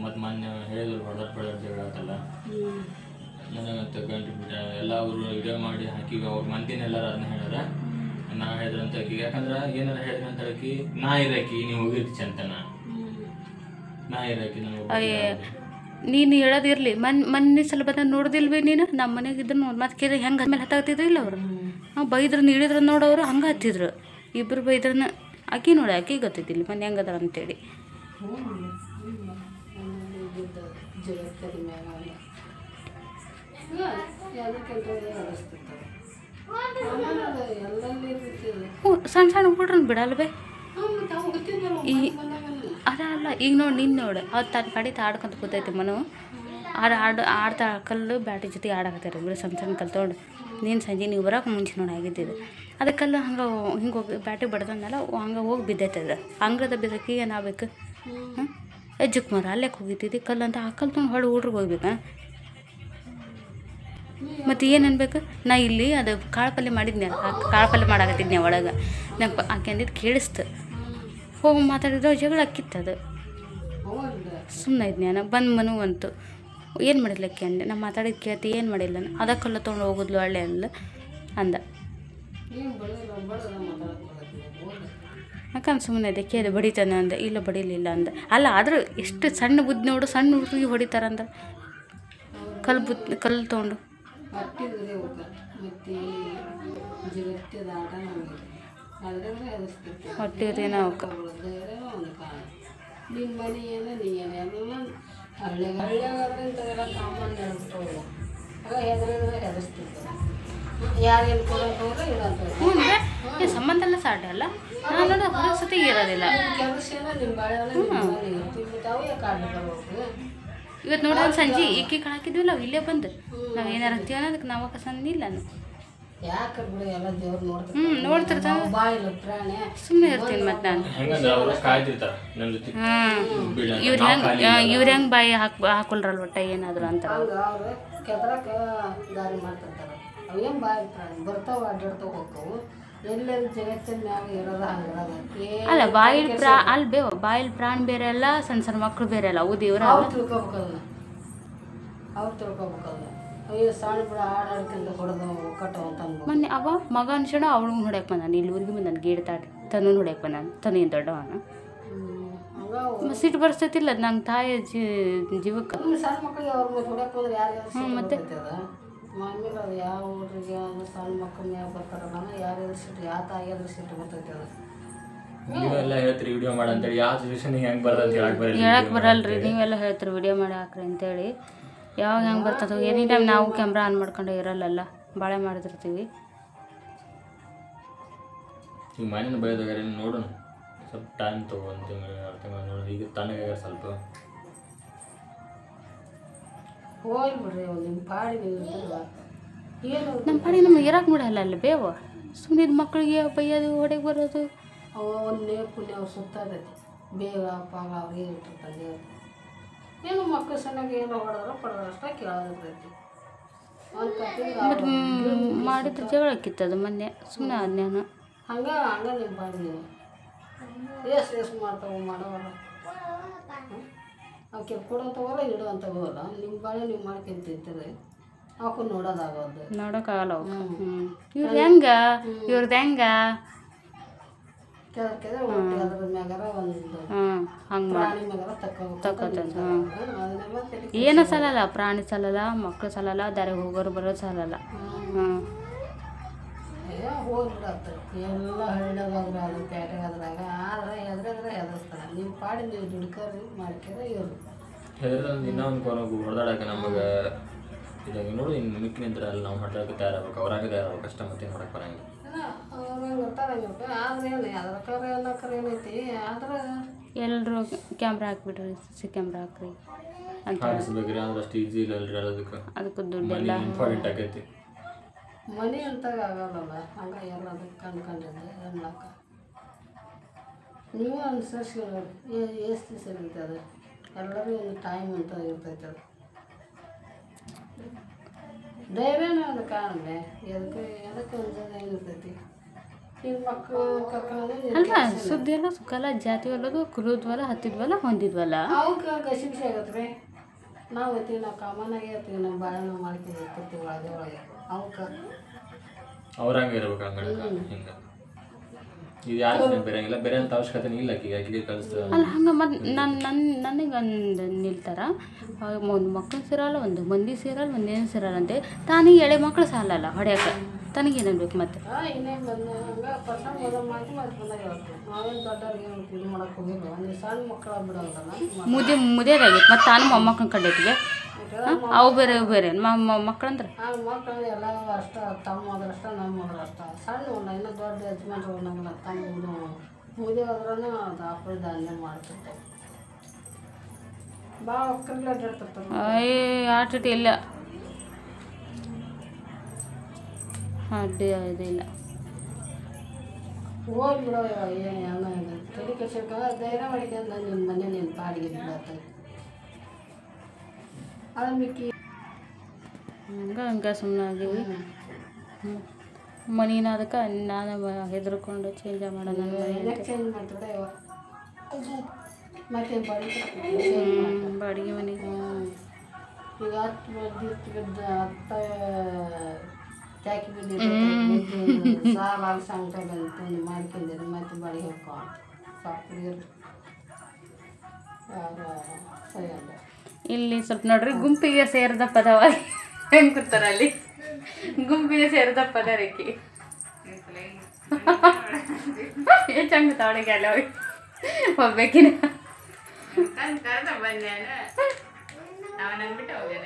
ಮತ್ತು ಮೊನ್ನೆ ಹೇಳಿದ್ರು ಹೊಡೆದಾಟ ಜಗಳ ಆತಲ್ಲ, ನನಗಂತ ಗಂಟು ಬಿಟ್ಟ ಎಲ್ಲ ಅವರು ವಿಡಿಯೋ ಮಾಡಿ ಹಾಕಿ ಅವ್ರ ಮಂದಿನೆಲ್ಲರೂ ಅದನ್ನ ಹೇಳ್ಯಾರ. ನಾ ಹೇಳಿದ್ರಂತ ಆಕಿಗೆ, ಯಾಕಂದ್ರೆ ಏನಾರ ಹೇಳಿದ್ರಂತ ಆಕಿ ನಾ ಇರಾಕಿ ನೀವು ಹೋಗಿರ್ತಿ ಅಂತನ ನಾ ಇರಾಕಿ ನನಗೆ ನೀನು ಹೇಳೋದಿರಲಿ ಮೊನ್ನೆ ಸ್ವಲ್ಪ ಬಂದ ನೋಡ್ದಿಲ್ವಿ ನೀನು ನಮ್ಮ ಮನೆಗೆ ಇದ್ರು ನೋಡಿ ಮತ್ತೆ ಕೇಳಿ ಹೆಂಗೆ ಆಮೇಲೆ ಹತ್ತಾಗ್ತಿದ್ರು ಇಲ್ಲ ಅವರು ನಾವು ಬೈದ್ರನ್ನ ಇಳಿದ್ರ ನೋಡೋರು ಹಂಗೆ ಹತ್ತಿದ್ರು. ಇಬ್ಬರು ಬೈದ್ರನ್ನ ಆಕಿ ನೋಡಿ ಆಕಿ ಗೊತ್ತೈತಿಲ್ಲ ಮೊನ್ನೆ ಹೆಂಗದ ಅಂತೇಳಿ. ಜಗತ್ತದ ಮ್ಯಾಗ ಅದಕ್ಕೆಂತ ಅನಿಸ್ತಿರ್ತಾರೆ ಎಲ್ಲಲ್ಲಿ ಇರ್ತಿಲ್ಲ. ಹ್ಞೂ ಸಣ್ಣ ಸಣ್ಣ ಹುಡ್ರನ್ನ ಬಿಡಲ್ವೇ ತಾವು ಗೊತ್ತಿದ್ದಲ್ಲ ಈ ಅಲ್ಲ ಈಗ ನೋಡಿ ನಿನ್ನ ನೋಡಿ ಅವ್ರು ತನ್ನ ಕಡೆ ಆಡ್ಕೊಂತ ಕೂತೈತಿ ಮನು ಆಡ್ತಾ ಕಲ್ಲು ಬ್ಯಾಟಿ ಜೊತೆ ಆಡಕತ್ತಾರೆ ಇಬ್ಬರು ಸಣ್ಣ ಸಣ್ಣ ಕಲ್ಲು ತೊಗೊಂಡು. ನೀನು ಸಂಜೆ ನೀವು ಬರೋಕೆ ಮುಂಚೆ ನೋಡಿ ಆಗಿದ್ದಿದ್ದು ಅದಕ್ಕೆಲ್ಲ ಹಂಗೆ ಹಿಂಗೆ ಹೋಗಿ ಬ್ಯಾಟಿಗೆ ಬಡ್ದನ್ನಲ್ಲ ಹಂಗೆ ಹೋಗಿ ಬಿದ್ದೈತದ ಅಂಗ್ರದ ಬಿದ್ದಕ್ಕೆ ಏನಾಗಬೇಕು? ಹಾಂ ಎಜ್ಜಕ್ಕೆ ಮರ ಅಲ್ಲೇ ಹೋಗಿದ್ದಿದ್ದು ಕಲ್ಲು ಅಂತ ಆ ಕಲ್ಲು ತೊಗೊಂಡು ಹೊಡೆ ಹುಡ್ರಿಗೆ ಹೋಗ್ಬೇಕಾ? ಮತ್ತು ಏನು ಅನ್ಬೇಕು? ನಾ ಇಲ್ಲಿ ಅದು ಕಾಳು ಪಲ್ಯ ಮಾಡಿದ್ನೆ, ಕಾಳು ಪಲ್ಯ ಮಾಡಾಕತ್ತಿದ್ನೆ ಒಳಗೆ ನಂಗೆ ಆಕೆ ಅಂದಿದ್ದು ಕೇಳಿಸ್ತು. ಹೋಗಿ ಮಾತಾಡಿದ್ರೆ ಜಗಳ ಅಕ್ಕಿತ್ತದು. ಸುಮ್ಮನೆ ಇದ್ನೆ ನಾನು ಬಂದು ಮನು ಅಂತು ಏನು ಮಾಡಿಲ್ಲಕ್ಕೆ ಅಂದೆ. ನಾ ಮಾತಾಡಿದ್ದು ಕೇಳ್ತಿ ಏನು ಮಾಡಿಲ್ಲ ಅದಕ್ಕೆಲ್ಲ ತೊಗೊಂಡು ಹೋಗೋದ್ಲು ಹಳ್ಳಿ ಅಂದ ಯಾಕಂದ್ರೆ ಸುಮ್ಮನೆ ಇದೆ ಕೇಳಿದೆ ಬಡಿತಾನೆ ಅಂದೆ. ಇಲ್ಲ ಬಡಿಲಿಲ್ಲ ಅಂದೆ. ಅಲ್ಲ ಆದರೂ ಎಷ್ಟು ಸಣ್ಣ ಬುದ್ಧಿ ನೋಡು, ಸಣ್ಣ ಹುಡುಗಿಗೆ ಹೊಡಿತಾರಂದ್ರೆ ಕಲ್ಲು ತೊಗೊಂಡು ಹಟ್ಟಿದ್ರೆ ಹೋಗ ಮತ್ತು ಜಗತ್ತದ ಆಟ ನಮಗೆ ಅದ್ರಾಗ ಎದುರಿಸ್ತಿರ್ತೀವಿ. ಹೊಟ್ಟಿರೇನೋ ಅವಕ್ಕೆ ಧೈರ್ಯನೂ ಒಂದು ಕಾರಣ. ನಿನ್ನ ಮನೆ ಏನು ನೀ ಏನು ಎಲ್ಲ ಹಳ್ಳಿಯಾಗಾದ್ರೆ ಇಂಥವೆಲ್ಲ ಕಾಮನ್ ನಡೆಸ್ತಾವಲ್ಲ ಆಗ ಹೆದರಿದ್ರೆ ಹೆದರ್ಸ್ತಿರ್ತಾರೆ. ಯಾರೇನು ಕೊಡೋಕೆ ಹೋದ್ರೆ ಇಡಂತ ಹ್ಞೂ ಈ ಸಂಬಂಧ ಎಲ್ಲ ಸಾಟ ಅಲ್ಲ ನಾನು ನೋಡೋ ಹೊರಗೆ ಸತಿ ಇರೋದಿಲ್ಲ. ಕೆಲಸ ಎಲ್ಲ ನಿಮ್ಮ ಬಾಳೆಲ್ಲ ನಿಮ್ಮ ಮನೆ ತಿಂದ್ಬಿಟ್ಟಾವು ಯಾಕೆ ಆಡ್ಲಿಕ್ಕೆ ಬರ್ಬೇಕು? ಇವತ್ತು ನೋಡೋದು ಸಂಜೆ ಈಕಿ ಹಾಕಿದ್ವಿಲ್ಲ ಅವು ಇಲ್ಲೇ ಬಂದು ನಾವು ಏನಾರು ಅಂತೀವಿ ಅನ್ನೋದಕ್ಕೆ ನಾವು ಕಸಂದಿಲ್ಲ ಯಾಕೆ ಬಿಡು ಎಲ್ಲ ದೇವ್ರು ನೋಡ್ತಿರ್ತಾನೆ ಬಾಯಿಲ್ಲ ಪ್ರಾಣಿ ಸುಮ್ಮನೆ ಇರ್ತೀನಿ ಮತ್ತು ನಾನು. ಹೆಂಗಂದ್ರೆ ಅವರು ಕಾಯ್ತಿರ್ತಾರೆ ನನ್ನ ಜೊತೆ. ಇವ್ರು ಹೆಂಗೆ ಬಾಯಿ ಹಾಕೊಳ್ರಲ್ಲ ಒಟ್ಟ ಏನಾದ್ರು ಅಂತ ಹಂಗೆ ಅವ್ರು ಕೆದ್ರಕ್ಕೆ ದಾರಿ ಮಾಡ್ತಿರ್ತಾರೆ. ಅವೇನು ಬಾಯಿ ಪ್ರಾಣಿ ಬರ್ತಾವೆ ಅಡ್ಡಾಡ್ತಾವೆ ಹೋಗ್ತಾವು. ಎಲ್ಲೆಲ್ಲಿ ಜಗತ್ತಿನ ಮ್ಯಾಗ ಇರೋದು ಹಂಗಿರೋದು ಅಲ್ಲ ಅಲ್ಲಿ ಬಾಯಿಲ್ ಪ್ರಾಣ ಬೇರೆ ಅಲ್ಲ, ಸಣ್ಣ ಸಣ್ಣ ಮಕ್ಕಳು ಬೇರೆ ಅಲ್ಲ. ಅವು ದೇವ್ರ ಅವ್ರು ತಿಳ್ಕೊಬೇಕಲ್ಲ, ಅವ್ರು ತಿಳ್ಕೊಬೇಕಲ್ಲ. ಅಯ್ಯೋ ಸಣ್ಣ ಬಿಡ ಆಡಾಡ್ಕೊಂಡು ಹೊಡೆದು ಒಕ್ಕಟ್ಟು ಅಂತ ಅನ್ಬೋದು. ಮೊನ್ನೆ ಅವ ಮಗ ಅನ್ಸೋಣ ಅವಳಿಗೆ ಹೊಡ್ಯಕ್ಕೆ ಬಂದಾನ ಇಲ್ಲಿ ಊರಿಗೆ ಬಂದಾನ ಗೇಡ್ ತಾಟಿ ತನು ಹೊಡ್ಯಕ್ಕೆ ಬಂದಾನ. ತನು ಏನು ದೊಡ್ಡವನ ಸಿಟ್ಟು ಬರ್ಸ್ತೈತಿಲ್ಲ ನಂಗೆ ತಾಯಿ ಜೀವಕ್ಕೆ. ಸಣ್ಣ ಮಕ್ಕಳಿಗೆ ಅವ್ರ ಮೇಲೆ ಹೊಡ್ಯಕ್ಕೆ ಹೋದ್ರೆ ಯಾರು ಮತ್ತೆ ಆಮೇಲೆ ಅದು ಯಾವ ಊರಿಗೆ ಅದು ಸಣ್ಣ ಮಕ್ಕಳ ಮ್ಯಾಗ ಬರ್ತಾರಲ್ಲ ಯಾರು ಎದುರಿಸಿಟ್ಟು ಯಾವ ತಾಯಿ ಎದುರಿಸಿಟ್ಟು ಬರ್ತೈತೆ ಅದು. ನೀವೆಲ್ಲ ಹೇಳ್ತೀರಿ ವಿಡಿಯೋ ಮಾಡಿ ಅಂತೇಳಿ ಯಾವ ಸಿಚುವೇಶನ್ ಹೆಂಗೆ ಬರ್ತಂತ ಹೇಳಕ್ಕೆ ಬರಲ್ರಿ. ನೀವೆಲ್ಲ ಹೇಳ್ತೀರಿ ವಿಡಿಯೋ ಮಾಡಿ ಹಾಕ್ರಿ ಅಂತೇಳಿ. ಯಾವಾಗ ಹೆಂಗೆ ಬರ್ತದೆ ಎನಿ ಟೈಮ್ ನಾವು ಕ್ಯಾಮ್ರಾ ಆನ್ ಮಾಡ್ಕೊಂಡು ಇರಲ್ಲ, ಬಾಳೆ ಮಾಡ್ತಿರ್ತೀವಿ. ಈಗ ಮನೇನ ಬೈದಾಗ ನೋಡೋಣ ಸ್ವಲ್ಪ ಟೈಮ್ ತೊಗೊ 1 ತಿಂಗಳು 2 ತಿಂಗಳು ನೋಡಿ. ಈಗ ತನಗೆ ಸ್ವಲ್ಪ ಹೋಗ್ಲಿ ಬಿಡ್ರಿ ನಿಮ್ಮ ಪಾಡಿ ನೀವು ಏನು ನಮ್ಮ ಪಾಡಿ ನಮ್ಗೆ ಇರಕ್ಕೆ ಬಿಡಲ್ಲ ಅಲ್ಲಿ ಬೇವ ಸುಮ್ಮನೆ ಮಕ್ಕಳಿಗೆ ಬೈಯೋದು ಹೊಡೆಗೆ ಬರೋದು ಒಂದೇ ಪುಣ್ಯ ಅವ್ರು ಸುತ್ತದೈತಿ ಬೇಗ ಪಾಗ ಅವ್ರಿಗೆ ಇಟ್ಟಿರ್ತಾರೆ. ಏನು ಮಕ್ಕಳು ಸಣ್ಣಗೆ ಏನೋ ಹೊಡೆದ್ರೆ ಪಡೆದ್ರಷ್ಟೇ ಕೇಳೋದೈತಿ. ಮತ್ತು ಮಾಡಿದ್ರೆ ಜಗಳ ಕಿತ್ತದು ಮೊನ್ನೆ ಸುಮ್ಮನೆ ಅದ್ನೇನು ಹಂಗೆ ನಿಮ್ಮ ಪಾಡಿ ನೀವು ಎಷ್ಟು ಮಾಡ್ತಾವೆ ಮಾಡೋವಲ್ಲ ಅವಕ್ಕೆ ಕೊಡೋಂಥವಲ್ಲ ಇಡೋಂಥವಲ್ಲ. ನಿಮ್ಮ ಬಾಳೆ ನೀವು ಮಾಡ್ಕೊಂತಿರ್ತೀರಿ ಅವಕ್ಕೂ ನೋಡೋದಾಗೋದು ನೋಡೋಕ್ಕಾಗಲ್ಲ ಅವ್ಕೆ. ಇವ್ರದ್ದು ಹೆಂಗೆ ಕೆದರ್ ಅದ್ರ ಮ್ಯಾಗಾರ ಒಂದು ಹಂಗೆ ಪ್ರಾಣಿ ಮ್ಯಾಗಾರ ತಕ್ಕೋತಂತ ಏನೂ ಸಲಲ್ಲ, ಪ್ರಾಣಿ ಸಲಲ್ಲ, ಮಕ್ಕಳು ಸಲಲ್ಲ, ದಾರಿಗೆ ಹೋಗೋರು ಬರೋದು ಸಲಲ್ಲ. ಹೋಗ್ಬಿಡತ್ತೆ ಎಲ್ಲ ಹಳ್ಳಿಯಾಗಾದ್ರೆ ಅದು ಪೇಟೆಗಾದ್ರಾಗ ಆದ್ರೆ ಹೆದರಿಸ್ತಾರೆ. ನಿಮ್ಮ ಪಾಡಿ ನೀವು ದುಡ್ಕೋರಿ ಮಾಡ್ಕೊಂಡ್ರೆ ಇವರು ಹೆದರ್ದಂದು ಇನ್ನೊಂದು ಕೊನೆಗೂ ಹೊಡೆದಾಡಕ್ಕೆ ನಮಗೆ ಇದಾಗ ನೋಡಿ ಇನ್ನು ಮಿಕ್ಕಿ ನಿಂತರಲ್ಲ ನಾವು ಹೊಡೆದಾಡಕ್ಕೆ ತಯಾರಾಗಬೇಕು, ಅವರಾಗೆ ತಯಾರಾಗಬೇಕು ಕಷ್ಟ ಮತ್ತೆ ಹೊರಕ್ಕೆ ಬರಂಗಿಲ್ಲ. ಅವ್ರಂಗೆ ಗೊತ್ತಾಗಬೇಕು. ಆದ್ರೆ ಏನು ಅದ್ರ ಕರೆ ಎಲ್ಲ ಕರೆ ಏನೈತಿ ಆದ್ರೆ ಎಲ್ಲರೂ ಕ್ಯಾಮ್ರಾ ಹಾಕ್ಬಿಟ್ರಿ ಸಿ ಕ್ಯಾಮ್ರಾ ಹಾಕ್ರಿ ಅಂತ ಹಾಕಿಸ್ಬೇಕ್ರಿ. ಅಂದ್ರೆ ಅಷ್ಟು ಈಸಿ ಇಲ್ಲ ಅಲ್ರಿ ಅದಕ್ಕೆ ಅದಕ್ಕೆ ದುಡ್ಡೆಲ್ಲ ಇಂಪಾರ್ಟೆಂಟ್ ಆಗೈತಿ. ಮನೆ ಅಂತಾಗ ಆಗಲ್ಲಲ್ಲ ಹಂಗೆ ಎಲ್ಲದಕ್ಕೆ ಕಂಡ್ಕೊಂಡಿದ್ದೆ ಅನ್ನಕ್ಕ ನೀವು ಅನುಸರಿಸಿ ಎಷ್ಟು ದಿವಸ ಇರ್ತದೆ ಎಲ್ಲರೂ ಒಂದು ಟೈಮ್ ಅಂತ ಇರ್ತೈತೆ ಅದು ಧೈರ್ಯನೇ ಒಂದು ಕಾರಣವೇ ಎದಕ್ಕೆ ಒಂದು ಇರ್ತೈತಿ ಈಗ ಮಕ್ಕಳು ಕರ್ಕೊಂಡು ಅಲ್ಲ ಸುದ್ದಿ ಎಲ್ಲ ಸುಖಲ್ಲ ಜಾತಿ ಒಲ್ಲದು ಕುರುದ್ವಲ್ಲ ಹತ್ತಿದ್ವಲ್ಲ ಹೊಂದಿದ್ವಲ್ಲ ಅವಕ್ಕೆ ಗಸಿಬಿಸಿ ಆಗತ್ತೆ ರೀ ನಾವು ಐತೀವಿ ನಾವು ಕಾಮನಾಗೆ ಇರ್ತೀವಿ ನಮ್ಮ ಬಾಳೆಹಣ್ಣು ಮಾಡ್ತೀವಿ ಕೊಡ್ತೀವಿ ಒಳಗೆ ಒಳಗೆ ಅವಕ್ಕೆ ಅವ್ರಂಗೆ ಇರ್ಬೇಕು ಹಂಗಡೆ ಹಿಂಗೆ ಇದು ಯಾರು ಬೇರೆಂಗಿಲ್ಲ ಬೇರೆ ಅಂತ ಅವಶ್ಯಕತೆ ಇಲ್ಲ ಆಕಿಗೆ ಕಳಿಸ್ತದೆ ಅಲ್ಲ ಹಂಗೆ ಮತ್ತು ನನಗೆ ಒಂದು ನಿಲ್ತಾರ ಒಂದು ಮಕ್ಕಳು ಸೇರಲ್ಲ ಒಂದು ಮಂದಿ ಸೇರಲ್ಲ ಒಂದೇನು ಸೇರಲ್ಲ ಅಂತೆ ತಾನಿಗೆ ಎಳೆ ಮಕ್ಕಳು ಸಾಲಲ್ಲ ಹೊಡ್ಯಾಕ ತನಗೇನು ಬೇಕು ಮತ್ತೆ ಇನ್ನೇನು ಬಂದು ಹಂಗೆ ಪರ್ಸನ್ ಮೊದಲು ಮಾಡಿ ಮತ್ತೆ ಬಂದಾಗ ಹೇಳ್ತೀವಿ ನಾವೇನು ದೊಡ್ಡವ್ರಿಗೆ ಇದು ಮಾಡೋಕೆ ಹೋಗಿಲ್ಲ ಒಂದು ಸಣ್ಣ ಮಕ್ಕಳು ಬಿಡೋದಲ್ಲ ಮುದಿಯೋದಾಗಿತ್ತು ಮತ್ತು ತಾನು ಮೊಮ್ಮಕ್ಕಳು ಕಂಡೈತಿವೆ ಅವು ಬೇರೆ ಇವು ಬೇರೆ ಮಕ್ಕಳಂದ್ರೆ ಆ ಮಕ್ಕಳು ಎಲ್ಲ ಅಷ್ಟ ತಮ್ಮ ಹೋದ್ರಷ್ಟ ನಮ್ಮ ಹೋದ್ರಷ್ಟ ಸಣ್ಣ ಒಂದು ಇನ್ನೂ ದೊಡ್ಡ ಯಜಮಾನ್ರು ನಮ್ಮನ್ನ ತಮ್ಮ ಮುದಿ ಹೋದ್ರೂ ಅದು ಆಪಲ್ ಧಾನ್ಯ ಮಾಡ್ತಿರ್ತಾರೆ ಭಾಳ ಒಕ್ಕರ್ಗೆ ಅಡ್ಡಾಡ್ತಿರ್ತಾರೆ ಆಟಿಟಿ ಇಲ್ಲ ಅಡ್ಡಿ ಇದಿಲ್ಲ ಹೋಗಿ ಬಿಡೋ ಏನು ತಲೆ ಕೆಡ್ಸಕ್ಕ ಧೈರ್ಯ ಮಾಡಿಕೊಂಡು ನಿಮ್ಮ ಮನೆ ನಿನ್ನ ಪಾಡಿಗೆ ಬೀಳತ್ತೆ ಅದು ಮಿಕ್ಕಿ ಹಂಗೆ ಸುಮ್ಮನೆ ಆಗೀವಿ ಮನಿನ ಅದಕ್ಕೆ ನಾನು ಹೆದರ್ಕೊಂಡು ಚೇಂಜ್ ಮಾಡೋಣ ನೆಕ್ಸ್ಟ್ ಚೇಂಜ್ ಮಾಡ್ತಾರೆ ಮತ್ತೆ ಬಾಡಿಗೆ ಮನೆಗೆ ಈಗ 10 ಬಿದ್ದ 10 ಚಾಕಿ ಬಿದ್ದಿದ್ದು ಸಾಲ ಸಂಕಟ ಅಂತಂದು ಮಾಡ್ಕೊಂಡಿದ್ದು ಮತ್ತೆ ಬಾಡಿಗೆ ಹೋಗ್ಕೊಂಡು ಸಾಕು ಸರಿ ಅಲ್ಲ ಇಲ್ಲಿ ಸ್ವಲ್ಪ ನೋಡ್ರಿ ಗುಂಪಿಗೆ ಸೇರಿದ ಪದವ ಹೆಂಗೆ ಕೂತಾರ ಅಲ್ಲಿ ಗುಂಪಿಗೆ ಸೇರಿದ ಪದ ರೇಖಿ ಚಂಗ ಅವಳಿಗೆ ಅಲ್ಲ ಹೋಗ್ಬೇಕಿನ ಕರೆದ ಬಂದೆ ಅವನಂದ್ಬಿಟ್ಟು ಹೋಗ್ಯಾನ